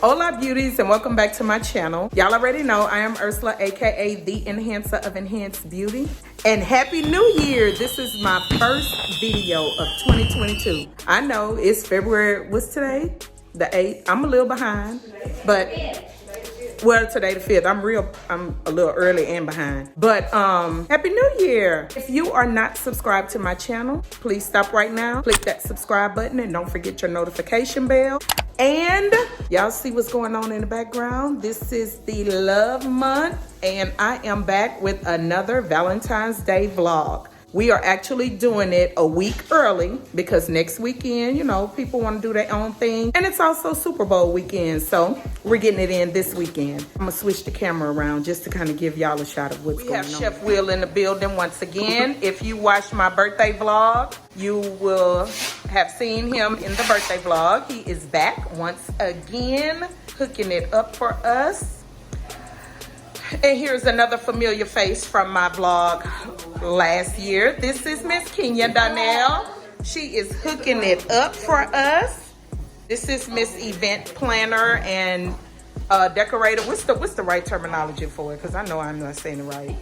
Hola beauties, and welcome back to my channel. Y'all already know I am Ursula, aka the enhancer of enhanced beauty, and happy new year. This is my first video of 2022. I know it's February, what's today? The 8th. I'm a little behind, but well, today the 5th. I'm a little early and behind, but happy new year. If you are not subscribed to my channel, please stop right now, click that subscribe button, and don't forget your notification bell. And y'all see what's going on in the background? This is the love month, and I am back with another Valentine's Day vlog. We are actually doing it a week early because next weekend, you know, people want to do their own thing. And it's also Super Bowl weekend, so we're getting it in this weekend. I'm gonna switch the camera around just to kind of give y'all a shot of what's going on. We have Chef Will in the building once again. If you watched my birthday vlog, you will have seen him in the birthday vlog. He is back once again, cooking it up for us. And here's another familiar face from my vlog last year. This is Miss Kenya Donnell. She is hooking it up for us. This is Miss Event Planner and Decorator. What's the right terminology for it? Because I know I'm not saying it right.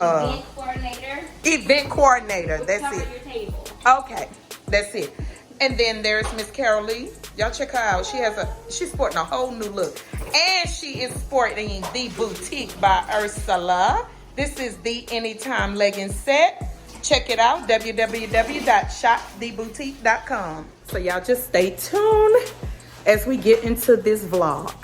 Event Coordinator. Event Coordinator. That's Cover it. your table. Okay, that's it. And then there's Miss Carol Lee. Y'all check her out. She's sporting a whole new look. And she is sporting the Boutique by Ursula. This is the Anytime legging set. Check it out, www.shoptheboutique.com. So y'all just stay tuned as we get into this vlog.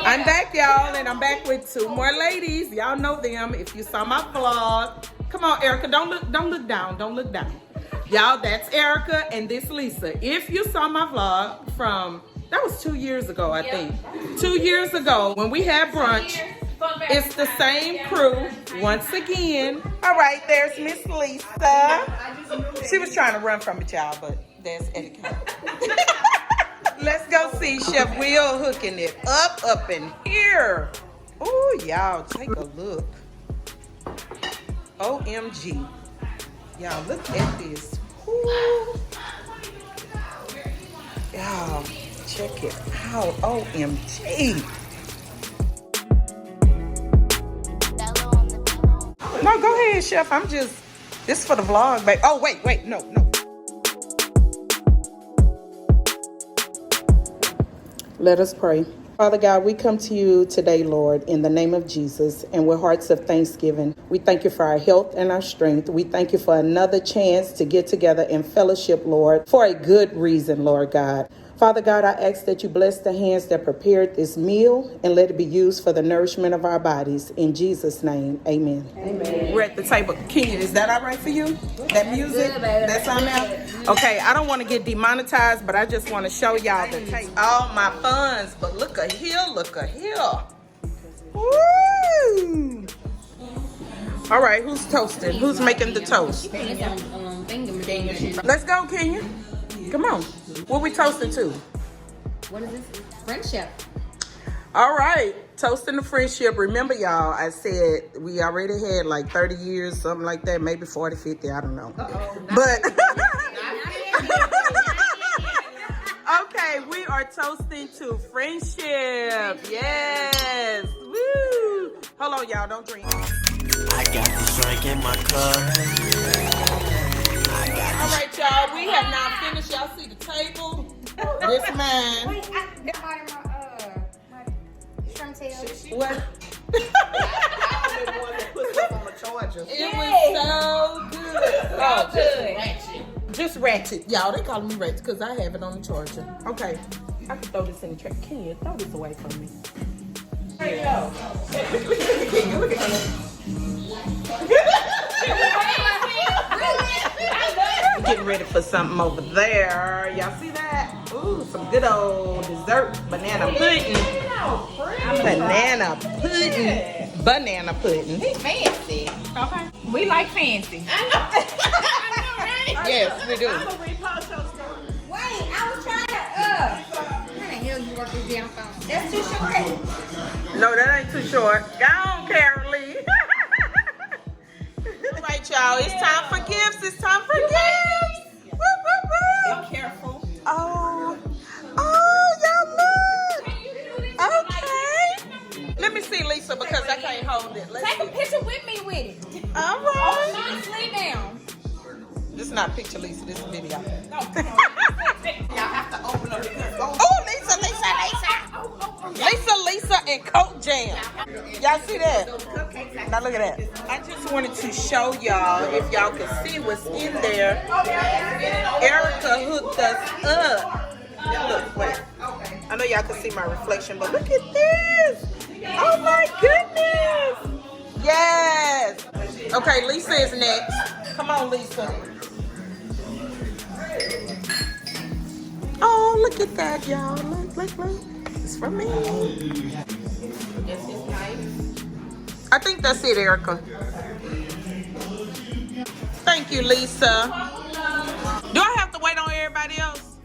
I'm back, y'all, and I'm back with two more ladies. Y'all know them if you saw my vlog. Come on, Erica, don't look down, don't look down. Y'all, that's Erica and this Lisa. If you saw my vlog from, that was 2 years ago, I think. 2 years ago when we had brunch. It's the same crew once again. All right, there's Miss Lisa. She was trying to run from it, y'all, but there's etiquette. Let's go see Chef Will hooking it up in here. Oh, y'all, take a look. OMG. Y'all, look at this. Ooh. Y'all, check it out. OMG. No, go ahead, Chef. This is for the vlog, babe. Oh, wait, no. Let us pray. Father God, we come to you today, Lord, in the name of Jesus, and with hearts of thanksgiving. We thank you for our health and our strength. We thank you for another chance to get together in fellowship, Lord, for a good reason, Lord God. Father God, I ask that you bless the hands that prepared this meal and let it be used for the nourishment of our bodies. In Jesus' name, amen. Amen. We're at the table. Kenya, is that all right for you? That music? That's on now? Okay, I don't want to get demonetized, but I just want to show y'all the table. All my funds, but look a here. Woo! All right, who's toasting? Who's making the toast? Let's go, Kenya. Come on. What we toasting to? What is this? Friendship. All right. Toasting the friendship. Remember, y'all, I said we already had like 30 years, something like that. Maybe 40, 50. I don't know. But okay, we are toasting to friendship. Yes. Woo. Hold on, y'all. Don't drink. I got this drink in my cup. All right, y'all, we have now finished. Y'all see the table? This man. Wait, my shrimp tail. What? It was so good. Just ratchet. Y'all, they calling me ratchet because I have it on the charger. Okay. I can throw this in the trash. Can you throw this away from me? Hey, yo. Hey, look at her. Getting ready for something over there. Y'all see that? Ooh, some good old dessert banana pudding. Banana pudding. Banana pudding. He's fancy. Okay. We like fancy. I know, right? Yes, we do. Wait, I was trying to, how the hell you work this damn phone? That's too short. No, that ain't too short. Go on, Carol Lee. All right, y'all. It's time for gifts. It's time for gifts. Woo, woo, woo. Be careful. Oh, y'all look. Okay. Let me see, Lisa, because I can't hold it. Let's Take a see. picture with me with it. All Oh, right. Sean, sleep down. This is not a picture, Lisa. This is a video. No, come on. Y'all have to open up the Oh, Lisa, Lisa, and Coke Jam. Y'all see that? Now look at that. I just wanted to show y'all, if y'all can see what's in there. Erica hooked us up. Look, wait. I know y'all can see my reflection, but look at this. Oh my goodness. Yes. Okay, Lisa is next. Come on, Lisa. Oh, look at that, y'all. Look. It's for me. I think that's it, Erica. Thank you, Lisa. Do I have to wait on everybody else?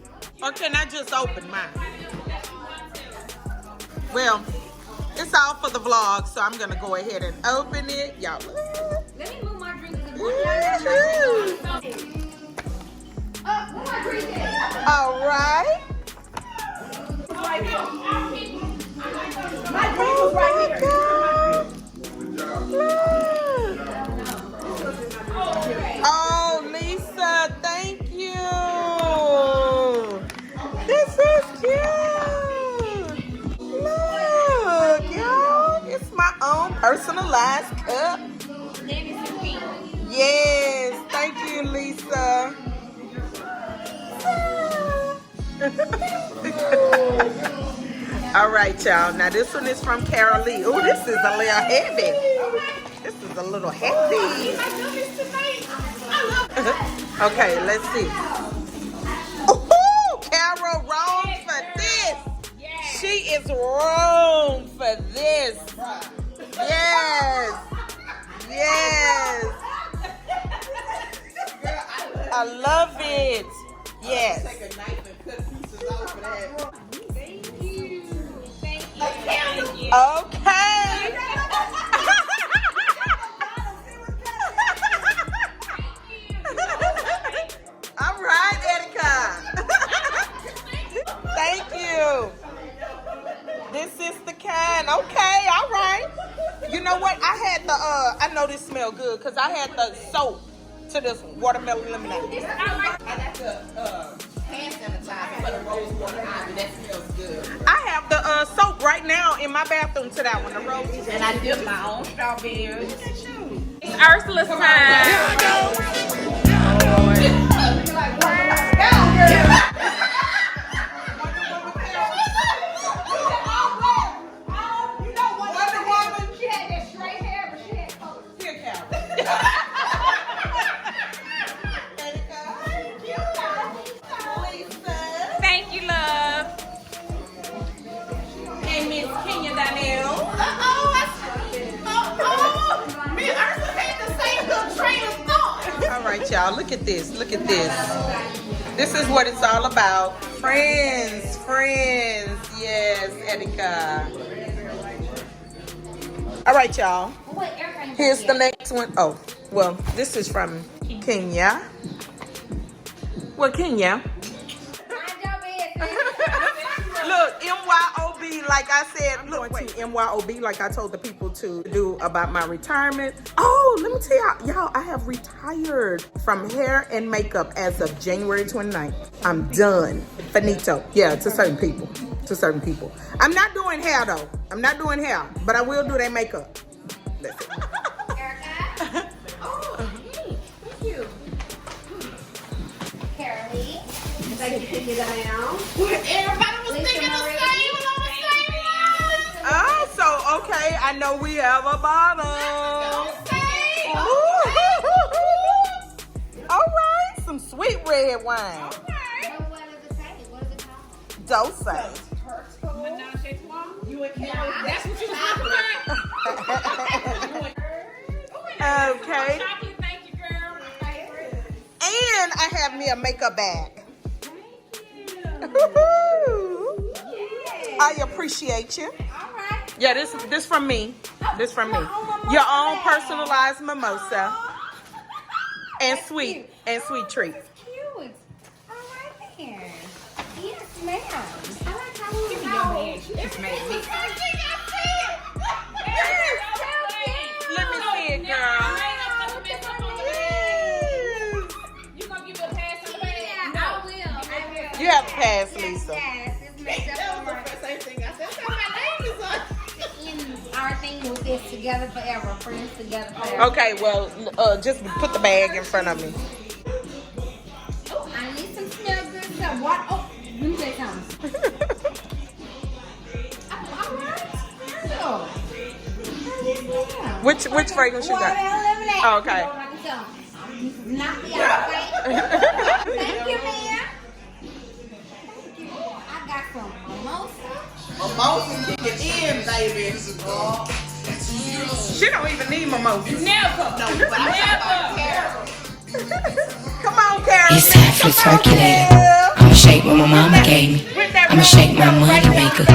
Or can I just open mine? Well, it's all for the vlog, so I'm going to go ahead and open it. Y'all. Let me move my drink. Woohoo. Move my drink in. All right. My drink Oh was right my here. God. Look. Oh, Lisa, thank you. This is cute. Look, y'all. It's my own personalized cup. Yes, thank you, Lisa. All right, y'all. Now this one is from Carol Lee. Oh, this is a little heavy. This is a little heavy. Okay, let's see. Oh, Carol, wrong for this. She is wrong for this. Yes. Yes. I love it. Yes. Take a knife and cut pieces off of that. Thank you. Thank you. Okay. All right, Erica. Thank you. This is the kind. Okay, all right. You know what? I had the I know this smell good because I had the soap to this watermelon lemonade. I got the hand sanitizer for the rose water ivy. That smells good. I have the soap right now in my bathroom to that one. The rose. And I dip my own strawberries. It's Ursula's time. Thank you, love. And Miss Kenya Danielle. Me and Ursula had the same little train of thought. All right, y'all. Look at this. Look at this. This is what it's all about. Friends, friends. Yes, Erica. All right, y'all. Here's the next one. Oh, well, this is from Kenya. Well, Kenya. Look, MYOB, like I said, look, wait, MYOB, like I told the people to do about my retirement. Oh, let me tell y'all, I have retired from hair and makeup as of January 29th. I'm done. Finito. Yeah, to certain people. To certain people. I'm not doing hair, though. I'm not doing hair, but I will do their makeup. That's it. Erica. Oh, hey, thank you. Carolee. Thank you, Kenya Danielle. Everybody was thinking Okay, I know we have a bottle. All right, some sweet red wine. What does it say? What is it called? Dose. You and Karen. That's what you was talking about. Okay. Chocolate, thank you, girl. My favorite. And I have me a makeup bag. I appreciate you. All right. Yeah, this from me. This from me. Your own personalized mimosa and sweet treat. Cute. All right then. Yes, ma'am. I like how we Give me your bag. You just made me. Let me see it, girl. You gonna give me a pass on the bag? I will. You have to pass, Lisa. Yes, it's made up for us. Same thing I said. That's how my name is on. Our thing was this together forever, friends together forever. Okay, well, just put the bag in front of me. Oh, I need some smell good stuff. What? Oh, let me say something. All right. Oh. Which fragrance you got? Oh, okay. Knock me out the way. Thank you, ma'am. I got some mimosa. Mimosas kick it in, baby. She don't even need mimosa. Never. No, but I'm talking about Karen. Come on, Karen. It's time for the circulator. I'ma shake what my mama gave me. I'ma shake my money maker.